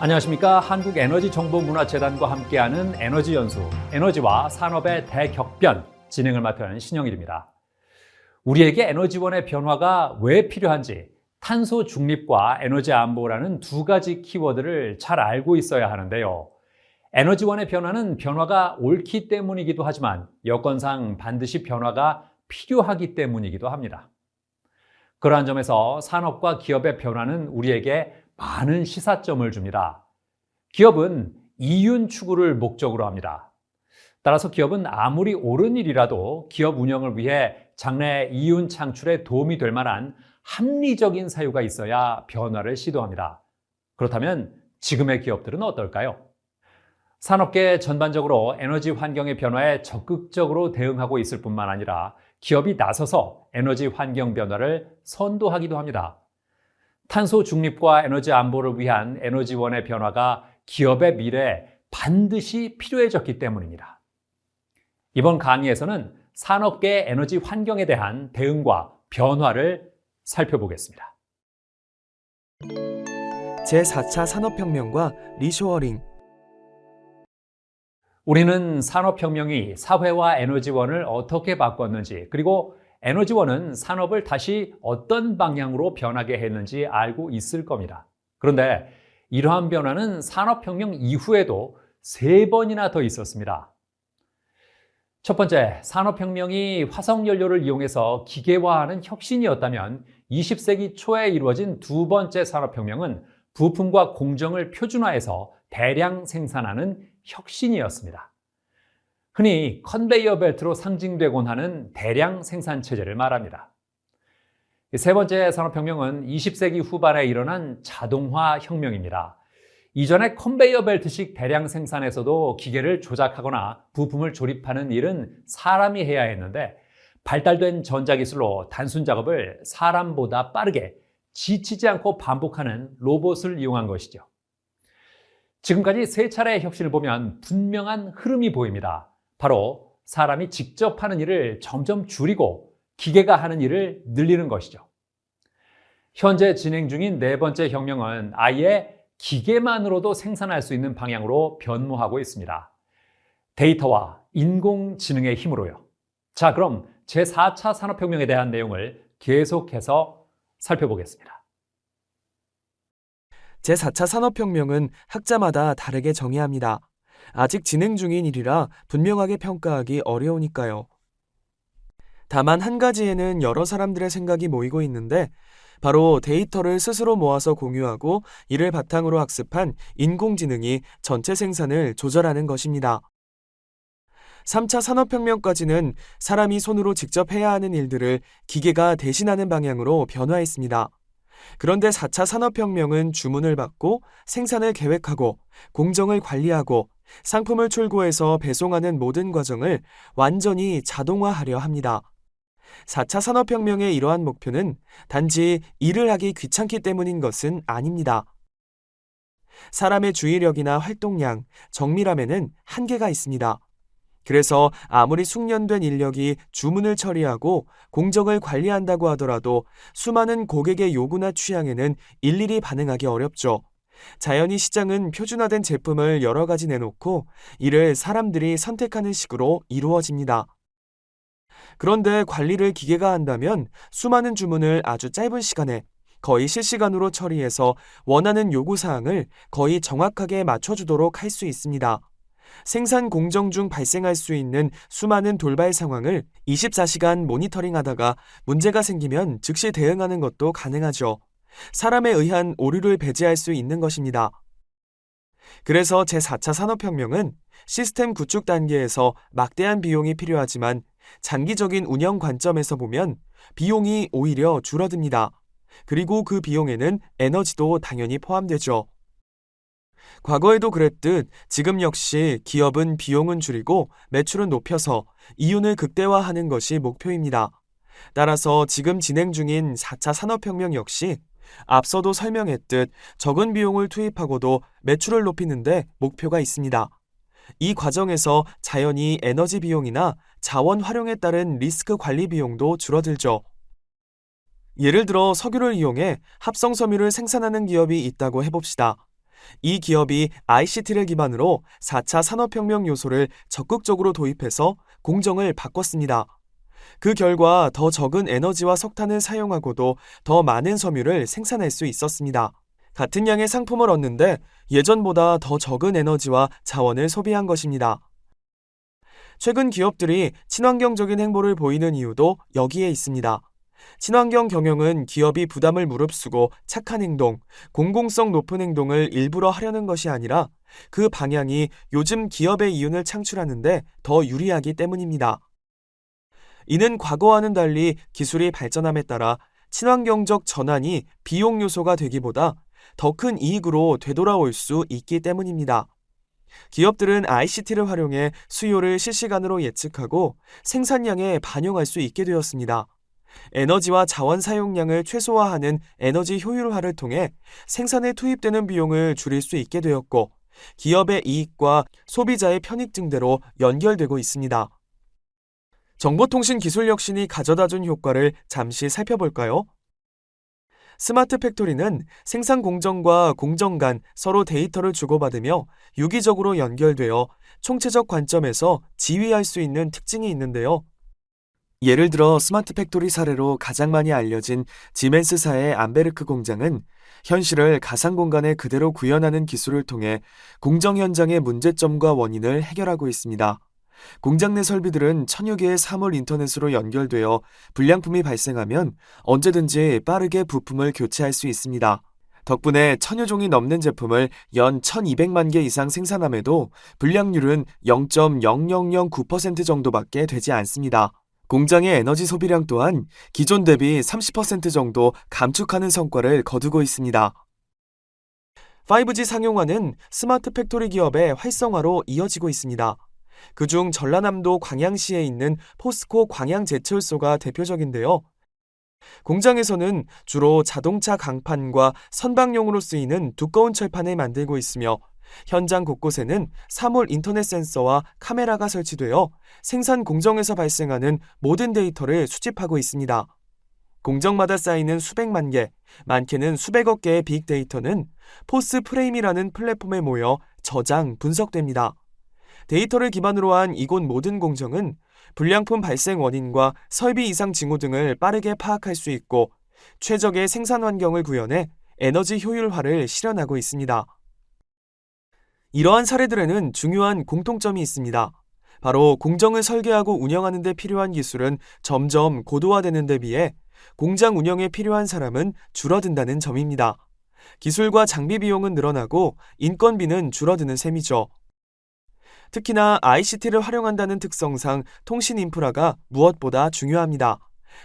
안녕하십니까. 한국에너지정보문화재단과 함께하는 에너지연수, 에너지와 산업의 대격변 진행을 맡은 신영일입니다. 우리에게 에너지원의 변화가 왜 필요한지 탄소 중립과 에너지 안보라는 두 가지 키워드를 잘 알고 있어야 하는데요. 에너지원의 변화는 변화가 옳기 때문이기도 하지만 여건상 반드시 변화가 필요하기 때문이기도 합니다. 그러한 점에서 산업과 기업의 변화는 우리에게 많은 시사점을 줍니다. 기업은 이윤 추구를 목적으로 합니다. 따라서 기업은 아무리 옳은 일이라도 기업 운영을 위해 장래 이윤 창출에 도움이 될 만한 합리적인 사유가 있어야 변화를 시도합니다. 그렇다면 지금의 기업들은 어떨까요? 산업계 전반적으로 에너지 환경의 변화에 적극적으로 대응하고 있을 뿐만 아니라 기업이 나서서 에너지 환경 변화를 선도하기도 합니다. 탄소 중립과 에너지 안보를 위한 에너지원의 변화가 기업의 미래에 반드시 필요해졌기 때문입니다. 이번 강의에서는 산업계의 에너지 환경에 대한 대응과 변화를 살펴보겠습니다. 제4차 산업혁명과 리쇼어링. 우리는 산업혁명이 사회와 에너지원을 어떻게 바꿨는지, 그리고 에너지원은 산업을 다시 어떤 방향으로 변하게 했는지 알고 있을 겁니다. 그런데 이러한 변화는 산업혁명 이후에도 3번이나 더 있었습니다. 첫 번째, 산업혁명이 화석연료를 이용해서 기계화하는 혁신이었다면 20세기 초에 이루어진 두 번째 산업혁명은 부품과 공정을 표준화해서 대량 생산하는 혁신이었습니다. 흔히 컨베이어 벨트로 상징되곤 하는 대량 생산 체제를 말합니다. 세 번째 산업혁명은 20세기 후반에 일어난 자동화 혁명입니다. 이전에 컨베이어 벨트식 대량 생산에서도 기계를 조작하거나 부품을 조립하는 일은 사람이 해야 했는데 발달된 전자기술로 단순 작업을 사람보다 빠르게 지치지 않고 반복하는 로봇을 이용한 것이죠. 지금까지 3차례의 혁신을 보면 분명한 흐름이 보입니다. 바로 사람이 직접 하는 일을 점점 줄이고 기계가 하는 일을 늘리는 것이죠. 현재 진행 중인 4번째 혁명은 아예 기계만으로도 생산할 수 있는 방향으로 변모하고 있습니다. 데이터와 인공지능의 힘으로요. 자, 그럼 제4차 산업혁명에 대한 내용을 계속해서 살펴보겠습니다. 제4차 산업혁명은 학자마다 다르게 정의합니다. 아직 진행 중인 일이라 분명하게 평가하기 어려우니까요. 다만 한 가지에는 여러 사람들의 생각이 모이고 있는데 바로 데이터를 스스로 모아서 공유하고 이를 바탕으로 학습한 인공지능이 전체 생산을 조절하는 것입니다. 3차 산업혁명까지는 사람이 손으로 직접 해야 하는 일들을 기계가 대신하는 방향으로 변화했습니다. 그런데 4차 산업혁명은 주문을 받고 생산을 계획하고 공정을 관리하고 상품을 출고해서 배송하는 모든 과정을 완전히 자동화하려 합니다. 4차 산업혁명의 이러한 목표는 단지 일을 하기 귀찮기 때문인 것은 아닙니다. 사람의 주의력이나 활동량, 정밀함에는 한계가 있습니다. 그래서 아무리 숙련된 인력이 주문을 처리하고 공정을 관리한다고 하더라도 수많은 고객의 요구나 취향에는 일일이 반응하기 어렵죠. 자연히 시장은 표준화된 제품을 여러 가지 내놓고 이를 사람들이 선택하는 식으로 이루어집니다. 그런데 관리를 기계가 한다면 수많은 주문을 아주 짧은 시간에 거의 실시간으로 처리해서 원하는 요구사항을 거의 정확하게 맞춰주도록 할 수 있습니다. 생산 공정 중 발생할 수 있는 수많은 돌발 상황을 24시간 모니터링하다가 문제가 생기면 즉시 대응하는 것도 가능하죠. 사람에 의한 오류를 배제할 수 있는 것입니다. 그래서 제4차 산업혁명은 시스템 구축 단계에서 막대한 비용이 필요하지만 장기적인 운영 관점에서 보면 비용이 오히려 줄어듭니다. 그리고 그 비용에는 에너지도 당연히 포함되죠. 과거에도 그랬듯 지금 역시 기업은 비용은 줄이고 매출은 높여서 이윤을 극대화하는 것이 목표입니다. 따라서 지금 진행 중인 4차 산업혁명 역시 앞서도 설명했듯 적은 비용을 투입하고도 매출을 높이는데 목표가 있습니다. 이 과정에서 자연히 에너지 비용이나 자원 활용에 따른 리스크 관리 비용도 줄어들죠. 예를 들어 석유를 이용해 합성섬유를 생산하는 기업이 있다고 해봅시다. 이 기업이 ICT를 기반으로 4차 산업혁명 요소를 적극적으로 도입해서 공정을 바꿨습니다. 그 결과 더 적은 에너지와 석탄을 사용하고도 더 많은 섬유를 생산할 수 있었습니다. 같은 양의 상품을 얻는데 예전보다 더 적은 에너지와 자원을 소비한 것입니다. 최근 기업들이 친환경적인 행보를 보이는 이유도 여기에 있습니다. 친환경 경영은 기업이 부담을 무릅쓰고 착한 행동, 공공성 높은 행동을 일부러 하려는 것이 아니라 그 방향이 요즘 기업의 이윤을 창출하는데 더 유리하기 때문입니다. 이는 과거와는 달리 기술이 발전함에 따라 친환경적 전환이 비용 요소가 되기보다 더 큰 이익으로 되돌아올 수 있기 때문입니다. 기업들은 ICT를 활용해 수요를 실시간으로 예측하고 생산량에 반영할 수 있게 되었습니다. 에너지와 자원 사용량을 최소화하는 에너지 효율화를 통해 생산에 투입되는 비용을 줄일 수 있게 되었고, 기업의 이익과 소비자의 편익 증대로 연결되고 있습니다. 정보통신 기술 혁신이 가져다준 효과를 잠시 살펴볼까요? 스마트 팩토리는 생산 공정과 공정 간 서로 데이터를 주고받으며 유기적으로 연결되어 총체적 관점에서 지휘할 수 있는 특징이 있는데요. 예를 들어 스마트 팩토리 사례로 가장 많이 알려진 지멘스사의 암베르크 공장은 현실을 가상 공간에 그대로 구현하는 기술을 통해 공정 현장의 문제점과 원인을 해결하고 있습니다. 공장 내 설비들은 천여 개의 사물 인터넷으로 연결되어 불량품이 발생하면 언제든지 빠르게 부품을 교체할 수 있습니다. 덕분에 천여 종이 넘는 제품을 연 1200만 개 이상 생산함에도 불량률은 0.0009% 정도밖에 되지 않습니다. 공장의 에너지 소비량 또한 기존 대비 30% 정도 감축하는 성과를 거두고 있습니다. 5G 상용화는 스마트 팩토리 기업의 활성화로 이어지고 있습니다. 그중 전라남도 광양시에 있는 포스코 광양제철소가 대표적인데요. 공장에서는 주로 자동차 강판과 선박용으로 쓰이는 두꺼운 철판을 만들고 있으며 현장 곳곳에는 사물 인터넷 센서와 카메라가 설치되어 생산 공정에서 발생하는 모든 데이터를 수집하고 있습니다. 공정마다 쌓이는 수백만 개, 많게는 수백억 개의 빅데이터는 포스 프레임이라는 플랫폼에 모여 저장, 분석됩니다. 데이터를 기반으로 한 이곳 모든 공정은 불량품 발생 원인과 설비 이상 징후 등을 빠르게 파악할 수 있고 최적의 생산 환경을 구현해 에너지 효율화를 실현하고 있습니다. 이러한 사례들에는 중요한 공통점이 있습니다. 바로 공정을 설계하고 운영하는 데 필요한 기술은 점점 고도화되는 데 비해 공장 운영에 필요한 사람은 줄어든다는 점입니다. 기술과 장비 비용은 늘어나고 인건비는 줄어드는 셈이죠. 특히나 ICT를 활용한다는 특성상 통신 인프라가 무엇보다 중요합니다.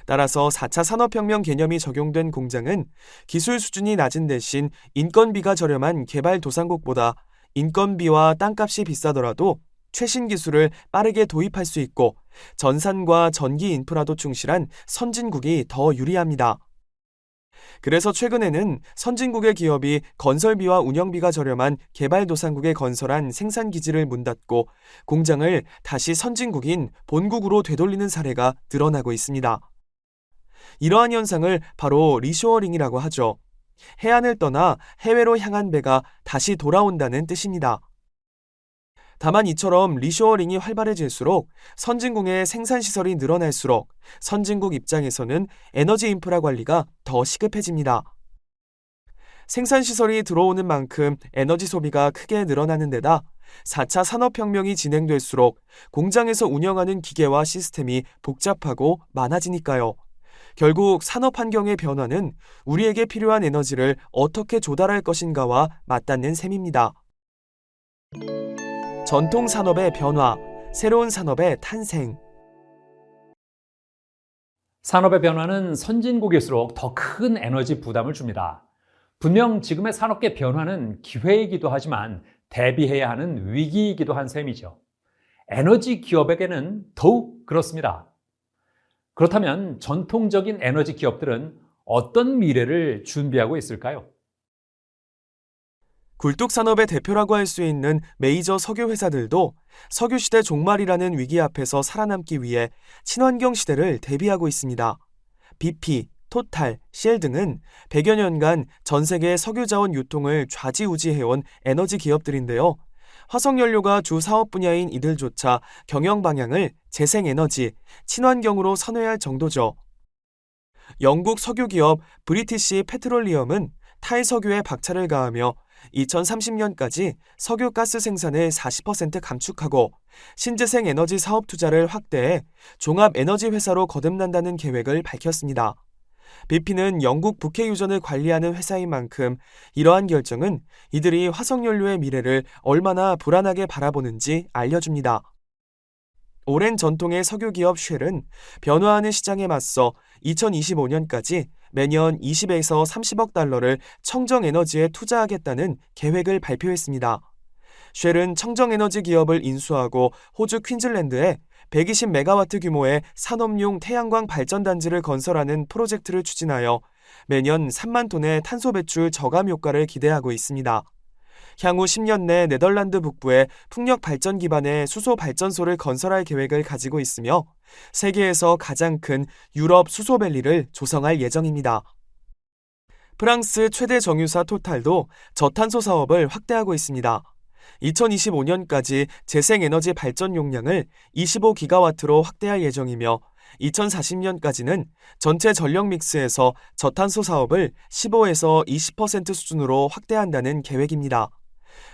따라서 4차 산업혁명 개념이 적용된 공장은 기술 수준이 낮은 대신 인건비가 저렴한 개발도상국보다 인건비와 땅값이 비싸더라도 최신 기술을 빠르게 도입할 수 있고 전산과 전기 인프라도 충실한 선진국이 더 유리합니다. 그래서 최근에는 선진국의 기업이 건설비와 운영비가 저렴한 개발도상국에 건설한 생산기지를 문 닫고 공장을 다시 선진국인 본국으로 되돌리는 사례가 늘어나고 있습니다. 이러한 현상을 바로 리쇼어링이라고 하죠. 해안을 떠나 해외로 향한 배가 다시 돌아온다는 뜻입니다. 다만 이처럼 리쇼어링이 활발해질수록 선진국의 생산시설이 늘어날수록 선진국 입장에서는 에너지 인프라 관리가 더 시급해집니다. 생산시설이 들어오는 만큼 에너지 소비가 크게 늘어나는 데다 4차 산업혁명이 진행될수록 공장에서 운영하는 기계와 시스템이 복잡하고 많아지니까요. 결국 산업 환경의 변화는 우리에게 필요한 에너지를 어떻게 조달할 것인가와 맞닿는 셈입니다. 전통 산업의 변화, 새로운 산업의 탄생. 산업의 변화는 선진국일수록 더 큰 에너지 부담을 줍니다. 분명 지금의 산업계 변화는 기회이기도 하지만 대비해야 하는 위기이기도 한 셈이죠. 에너지 기업에게는 더욱 그렇습니다. 그렇다면 전통적인 에너지 기업들은 어떤 미래를 준비하고 있을까요? 굴뚝산업의 대표라고 할 수 있는 메이저 석유 회사들도 석유시대 종말이라는 위기 앞에서 살아남기 위해 친환경 시대를 대비하고 있습니다. BP, 토탈, 쉘 등은 100여 년간 전 세계 석유 자원 유통을 좌지우지해온 에너지 기업들인데요. 화석연료가 주 사업 분야인 이들조차 경영 방향을 재생에너지, 친환경으로 선회할 정도죠. 영국 석유기업 브리티시 페트롤리엄은 탈석유에 박차를 가하며 2030년까지 석유 가스 생산을 40% 감축하고 신재생 에너지 사업 투자를 확대해 종합 에너지 회사로 거듭난다는 계획을 밝혔습니다. BP는 영국 북해 유전을 관리하는 회사인 만큼 이러한 결정은 이들이 화석연료의 미래를 얼마나 불안하게 바라보는지 알려줍니다. 오랜 전통의 석유기업 쉘은 변화하는 시장에 맞서 2025년까지 매년 20에서 30억 달러를 청정에너지에 투자하겠다는 계획을 발표했습니다. 쉘은 청정에너지 기업을 인수하고 호주 퀸즐랜드에 120메가와트 규모의 산업용 태양광 발전단지를 건설하는 프로젝트를 추진하여 매년 3만 톤의 탄소 배출 저감 효과를 기대하고 있습니다. 향후 10년 내 네덜란드 북부에 풍력 발전 기반의 수소 발전소를 건설할 계획을 가지고 있으며 세계에서 가장 큰 유럽 수소밸리를 조성할 예정입니다. 프랑스 최대 정유사 토탈도 저탄소 사업을 확대하고 있습니다. 2025년까지 재생에너지 발전 용량을 25기가와트로 확대할 예정이며 2040년까지는 전체 전력 믹스에서 저탄소 사업을 15에서 20% 수준으로 확대한다는 계획입니다.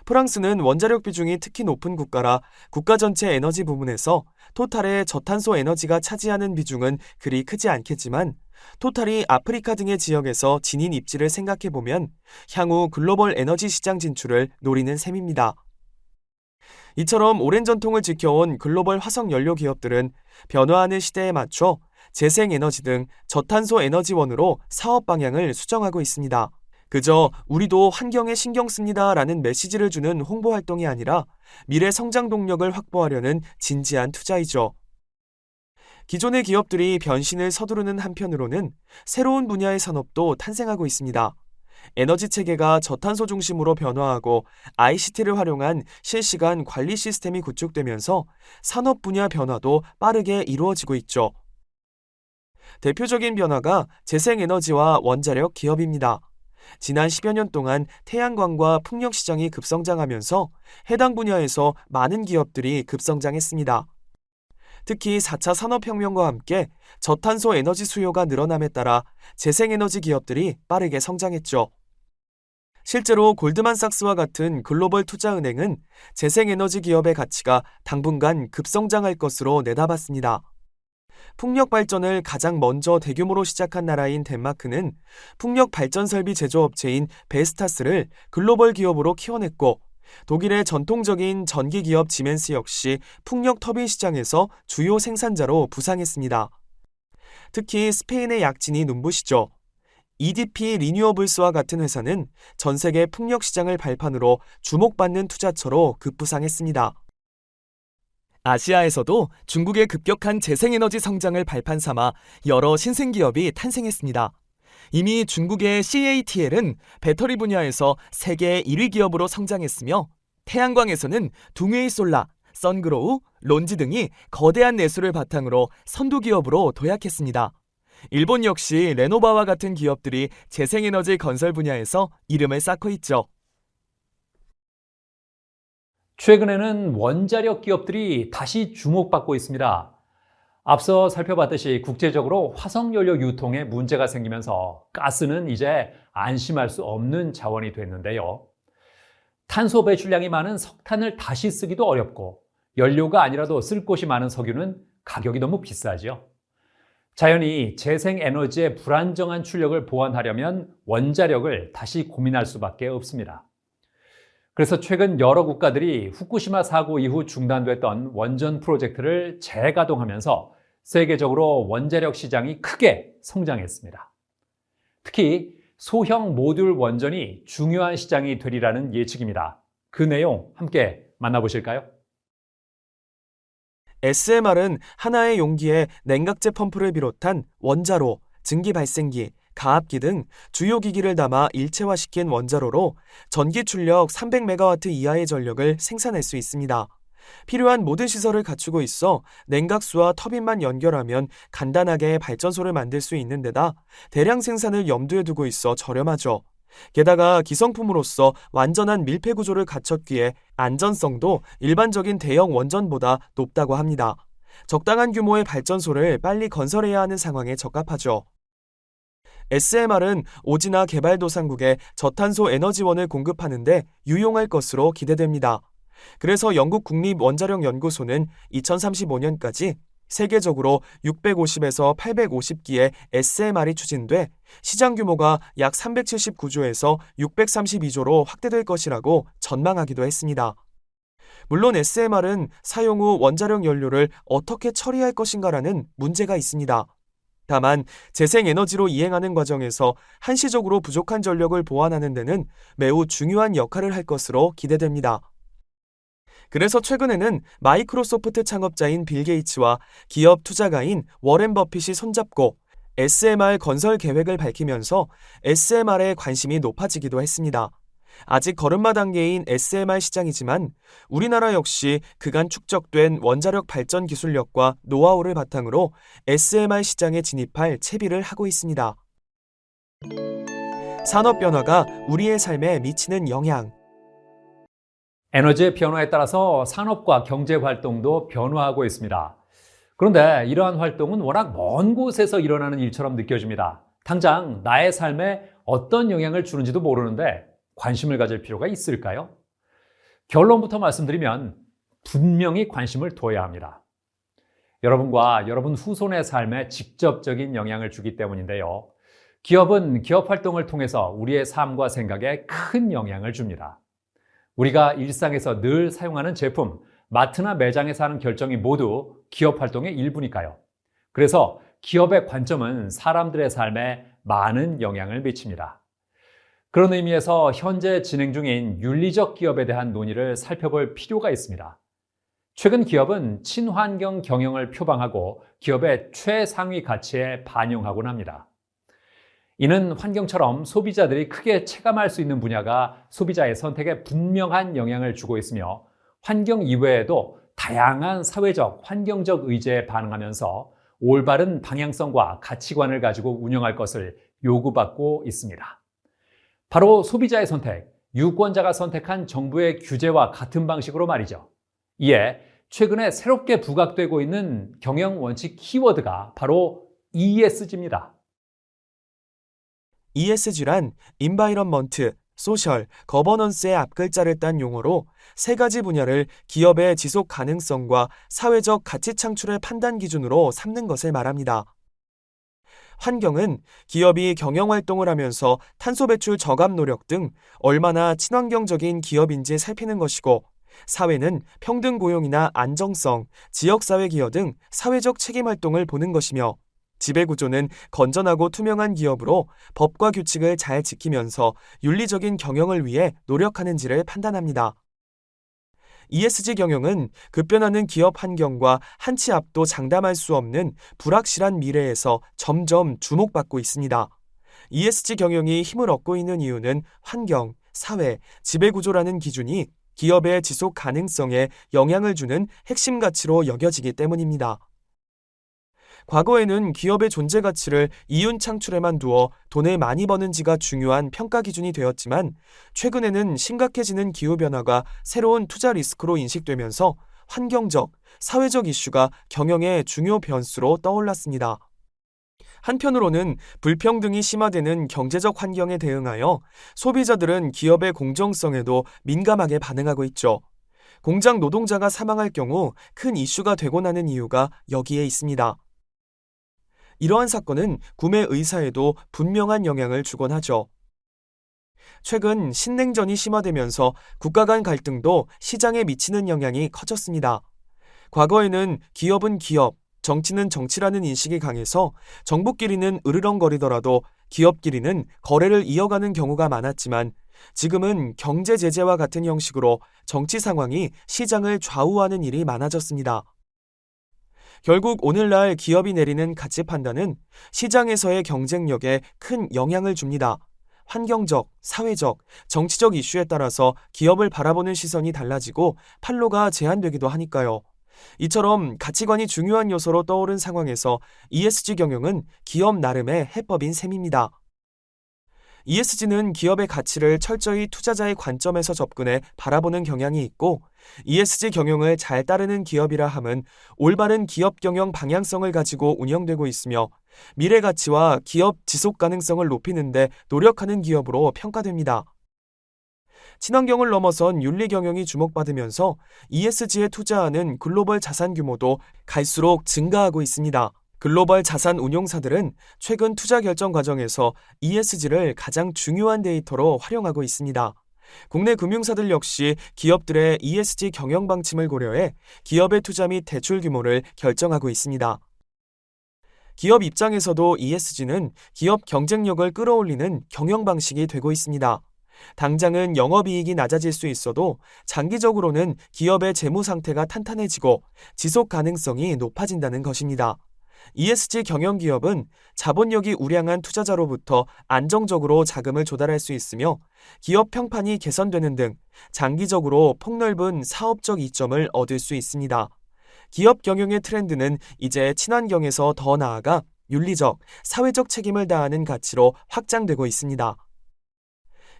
프랑스는 원자력 비중이 특히 높은 국가라 국가 전체 에너지 부문에서 토탈의 저탄소 에너지가 차지하는 비중은 그리 크지 않겠지만 토탈이 아프리카 등의 지역에서 지닌 입지를 생각해보면 향후 글로벌 에너지 시장 진출을 노리는 셈입니다. 이처럼 오랜 전통을 지켜온 글로벌 화석연료 기업들은 변화하는 시대에 맞춰 재생에너지 등 저탄소 에너지원으로 사업 방향을 수정하고 있습니다. 그저 우리도 환경에 신경 씁니다 라는 메시지를 주는 홍보 활동이 아니라 미래 성장 동력을 확보하려는 진지한 투자이죠. 기존의 기업들이 변신을 서두르는 한편으로는 새로운 분야의 산업도 탄생하고 있습니다. 에너지 체계가 저탄소 중심으로 변화하고 ICT를 활용한 실시간 관리 시스템이 구축되면서 산업 분야 변화도 빠르게 이루어지고 있죠. 대표적인 변화가 재생에너지와 원자력 기업입니다. 지난 10여 년 동안 태양광과 풍력 시장이 급성장하면서 해당 분야에서 많은 기업들이 급성장했습니다. 특히 4차 산업혁명과 함께 저탄소 에너지 수요가 늘어남에 따라 재생에너지 기업들이 빠르게 성장했죠. 실제로 골드만삭스와 같은 글로벌 투자은행은 재생에너지 기업의 가치가 당분간 급성장할 것으로 내다봤습니다. 풍력 발전을 가장 먼저 대규모로 시작한 나라인 덴마크는 풍력 발전 설비 제조업체인 베스타스를 글로벌 기업으로 키워냈고 독일의 전통적인 전기 기업 지멘스 역시 풍력 터빈 시장에서 주요 생산자로 부상했습니다. 특히 스페인의 약진이 눈부시죠. EDP 리뉴어블스와 같은 회사는 전 세계 풍력 시장을 발판으로 주목받는 투자처로 급부상했습니다. 아시아에서도 중국의 급격한 재생에너지 성장을 발판 삼아 여러 신생기업이 탄생했습니다. 이미 중국의 CATL은 배터리 분야에서 세계 1위 기업으로 성장했으며 태양광에서는 둥웨이솔라, 선그로우, 론지 등이 거대한 내수를 바탕으로 선두 기업으로 도약했습니다. 일본 역시 레노바와 같은 기업들이 재생에너지 건설 분야에서 이름을 쌓고 있죠. 최근에는 원자력 기업들이 다시 주목받고 있습니다. 앞서 살펴봤듯이 국제적으로 화석연료 유통에 문제가 생기면서 가스는 이제 안심할 수 없는 자원이 됐는데요. 탄소 배출량이 많은 석탄을 다시 쓰기도 어렵고 연료가 아니라도 쓸 곳이 많은 석유는 가격이 너무 비싸죠. 자연히 재생에너지의 불안정한 출력을 보완하려면 원자력을 다시 고민할 수밖에 없습니다. 그래서 최근 여러 국가들이 후쿠시마 사고 이후 중단됐던 원전 프로젝트를 재가동하면서 세계적으로 원자력 시장이 크게 성장했습니다. 특히 소형 모듈 원전이 중요한 시장이 되리라는 예측입니다. 그 내용 함께 만나보실까요? SMR은 하나의 용기에 냉각제 펌프를 비롯한 원자로, 증기 발생기, 가압기 등 주요 기기를 담아 일체화시킨 원자로로 전기 출력 300메가와트 이하의 전력을 생산할 수 있습니다. 필요한 모든 시설을 갖추고 있어 냉각수와 터빈만 연결하면 간단하게 발전소를 만들 수 있는 데다 대량 생산을 염두에 두고 있어 저렴하죠. 게다가 기성품으로서 완전한 밀폐 구조를 갖췄기에 안전성도 일반적인 대형 원전보다 높다고 합니다. 적당한 규모의 발전소를 빨리 건설해야 하는 상황에 적합하죠. SMR은 오지나 개발도상국에 저탄소 에너지원을 공급하는데 유용할 것으로 기대됩니다. 그래서 영국 국립원자력연구소는 2035년까지 세계적으로 650에서 850기의 SMR이 추진돼 시장 규모가 약 379조에서 632조로 확대될 것이라고 전망하기도 했습니다. 물론 SMR은 사용 후 원자력 연료를 어떻게 처리할 것인가라는 문제가 있습니다. 다만 재생에너지로 이행하는 과정에서 한시적으로 부족한 전력을 보완하는 데는 매우 중요한 역할을 할 것으로 기대됩니다. 그래서 최근에는 마이크로소프트 창업자인 빌 게이츠와 기업 투자가인 워렌 버핏이 손잡고 SMR 건설 계획을 밝히면서 SMR에 관심이 높아지기도 했습니다. 아직 걸음마 단계인 SMR 시장이지만 우리나라 역시 그간 축적된 원자력 발전 기술력과 노하우를 바탕으로 SMR 시장에 진입할 채비를 하고 있습니다. 산업 변화가 우리의 삶에 미치는 영향. 에너지의 변화에 따라서 산업과 경제 활동도 변화하고 있습니다. 그런데 이러한 활동은 워낙 먼 곳에서 일어나는 일처럼 느껴집니다. 당장 나의 삶에 어떤 영향을 주는지도 모르는데 관심을 가질 필요가 있을까요? 결론부터 말씀드리면 분명히 관심을 둬야 합니다. 여러분과 여러분 후손의 삶에 직접적인 영향을 주기 때문인데요. 기업은 기업 활동을 통해서 우리의 삶과 생각에 큰 영향을 줍니다. 우리가 일상에서 늘 사용하는 제품, 마트나 매장에서 하는 결정이 모두 기업 활동의 일부니까요. 그래서 기업의 관점은 사람들의 삶에 많은 영향을 미칩니다. 그런 의미에서 현재 진행 중인 윤리적 기업에 대한 논의를 살펴볼 필요가 있습니다. 최근 기업은 친환경 경영을 표방하고 기업의 최상위 가치에 반영하곤 합니다. 이는 환경처럼 소비자들이 크게 체감할 수 있는 분야가 소비자의 선택에 분명한 영향을 주고 있으며 환경 이외에도 다양한 사회적, 환경적 의제에 반응하면서 올바른 방향성과 가치관을 가지고 운영할 것을 요구받고 있습니다. 바로 소비자의 선택, 유권자가 선택한 정부의 규제와 같은 방식으로 말이죠. 이에 최근에 새롭게 부각되고 있는 경영 원칙 키워드가 바로 ESG입니다. ESG란 Environment, Social, Governance의 앞글자를 딴 용어로 세 가지 분야를 기업의 지속 가능성과 사회적 가치 창출의 판단 기준으로 삼는 것을 말합니다. 환경은 기업이 경영 활동을 하면서 탄소 배출 저감 노력 등 얼마나 친환경적인 기업인지 살피는 것이고, 사회는 평등 고용이나 안정성, 지역사회 기여 등 사회적 책임 활동을 보는 것이며, 지배구조는 건전하고 투명한 기업으로 법과 규칙을 잘 지키면서 윤리적인 경영을 위해 노력하는지를 판단합니다. ESG 경영은 급변하는 기업 환경과 한치 앞도 장담할 수 없는 불확실한 미래에서 점점 주목받고 있습니다. ESG 경영이 힘을 얻고 있는 이유는 환경, 사회, 지배구조라는 기준이 기업의 지속 가능성에 영향을 주는 핵심 가치로 여겨지기 때문입니다. 과거에는 기업의 존재 가치를 이윤 창출에만 두어 돈을 많이 버는지가 중요한 평가 기준이 되었지만, 최근에는 심각해지는 기후변화가 새로운 투자 리스크로 인식되면서 환경적, 사회적 이슈가 경영의 중요 변수로 떠올랐습니다. 한편으로는 불평등이 심화되는 경제적 환경에 대응하여 소비자들은 기업의 공정성에도 민감하게 반응하고 있죠. 공장 노동자가 사망할 경우 큰 이슈가 되곤 하는 이유가 여기에 있습니다. 이러한 사건은 구매 의사에도 분명한 영향을 주곤 하죠. 최근 신냉전이 심화되면서 국가 간 갈등도 시장에 미치는 영향이 커졌습니다. 과거에는 기업은 기업, 정치는 정치라는 인식이 강해서 정부끼리는 으르렁거리더라도 기업끼리는 거래를 이어가는 경우가 많았지만, 지금은 경제 제재와 같은 형식으로 정치 상황이 시장을 좌우하는 일이 많아졌습니다. 결국 오늘날 기업이 내리는 가치 판단은 시장에서의 경쟁력에 큰 영향을 줍니다. 환경적, 사회적, 정치적 이슈에 따라서 기업을 바라보는 시선이 달라지고 판로가 제한되기도 하니까요. 이처럼 가치관이 중요한 요소로 떠오른 상황에서 ESG 경영은 기업 나름의 해법인 셈입니다. ESG는 기업의 가치를 철저히 투자자의 관점에서 접근해 바라보는 경향이 있고, ESG 경영을 잘 따르는 기업이라 함은 올바른 기업 경영 방향성을 가지고 운영되고 있으며 미래 가치와 기업 지속 가능성을 높이는 데 노력하는 기업으로 평가됩니다. 친환경을 넘어선 윤리 경영이 주목받으면서 ESG에 투자하는 글로벌 자산 규모도 갈수록 증가하고 있습니다. 글로벌 자산 운용사들은 최근 투자 결정 과정에서 ESG를 가장 중요한 데이터로 활용하고 있습니다. 국내 금융사들 역시 기업들의 ESG 경영 방침을 고려해 기업의 투자 및 대출 규모를 결정하고 있습니다. 기업 입장에서도 ESG는 기업 경쟁력을 끌어올리는 경영 방식이 되고 있습니다. 당장은 영업이익이 낮아질 수 있어도 장기적으로는 기업의 재무 상태가 탄탄해지고 지속 가능성이 높아진다는 것입니다. ESG 경영 기업은 자본력이 우량한 투자자로부터 안정적으로 자금을 조달할 수 있으며 기업 평판이 개선되는 등 장기적으로 폭넓은 사업적 이점을 얻을 수 있습니다. 기업 경영의 트렌드는 이제 친환경에서 더 나아가 윤리적, 사회적 책임을 다하는 가치로 확장되고 있습니다.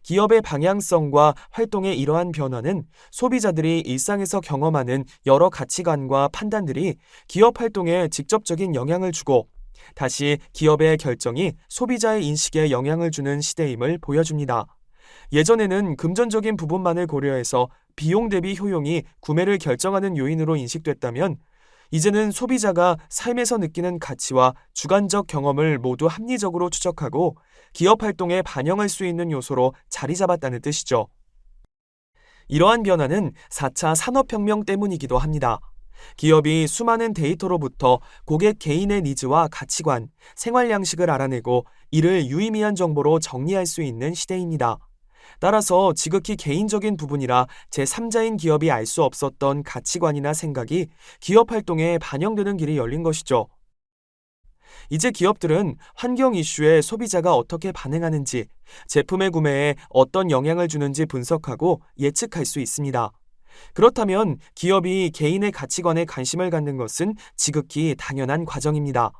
기업의 방향성과 활동의 이러한 변화는 소비자들이 일상에서 경험하는 여러 가치관과 판단들이 기업 활동에 직접적인 영향을 주고 다시 기업의 결정이 소비자의 인식에 영향을 주는 시대임을 보여줍니다. 예전에는 금전적인 부분만을 고려해서 비용 대비 효용이 구매를 결정하는 요인으로 인식됐다면 이제는 소비자가 삶에서 느끼는 가치와 주관적 경험을 모두 합리적으로 추적하고 기업 활동에 반영할 수 있는 요소로 자리 잡았다는 뜻이죠. 이러한 변화는 4차 산업혁명 때문이기도 합니다. 기업이 수많은 데이터로부터 고객 개인의 니즈와 가치관, 생활 양식을 알아내고 이를 유의미한 정보로 정리할 수 있는 시대입니다. 따라서 지극히 개인적인 부분이라 제3자인 기업이 알 수 없었던 가치관이나 생각이 기업 활동에 반영되는 길이 열린 것이죠. 이제 기업들은 환경 이슈에 소비자가 어떻게 반응하는지, 제품의 구매에 어떤 영향을 주는지 분석하고 예측할 수 있습니다. 그렇다면 기업이 개인의 가치관에 관심을 갖는 것은 지극히 당연한 과정입니다.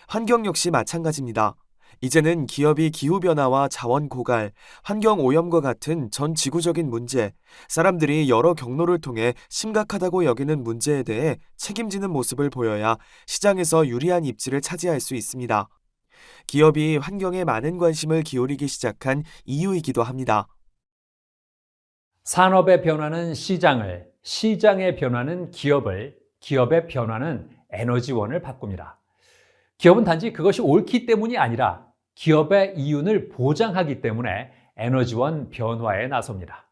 환경 역시 마찬가지입니다. 이제는 기업이 기후변화와 자원 고갈, 환경 오염과 같은 전 지구적인 문제, 사람들이 여러 경로를 통해 심각하다고 여기는 문제에 대해 책임지는 모습을 보여야 시장에서 유리한 입지를 차지할 수 있습니다. 기업이 환경에 많은 관심을 기울이기 시작한 이유이기도 합니다. 산업의 변화는 시장을, 시장의 변화는 기업을, 기업의 변화는 에너지원을 바꿉니다. 기업은 단지 그것이 옳기 때문이 아니라 기업의 이윤을 보장하기 때문에 에너지원 변화에 나섭니다.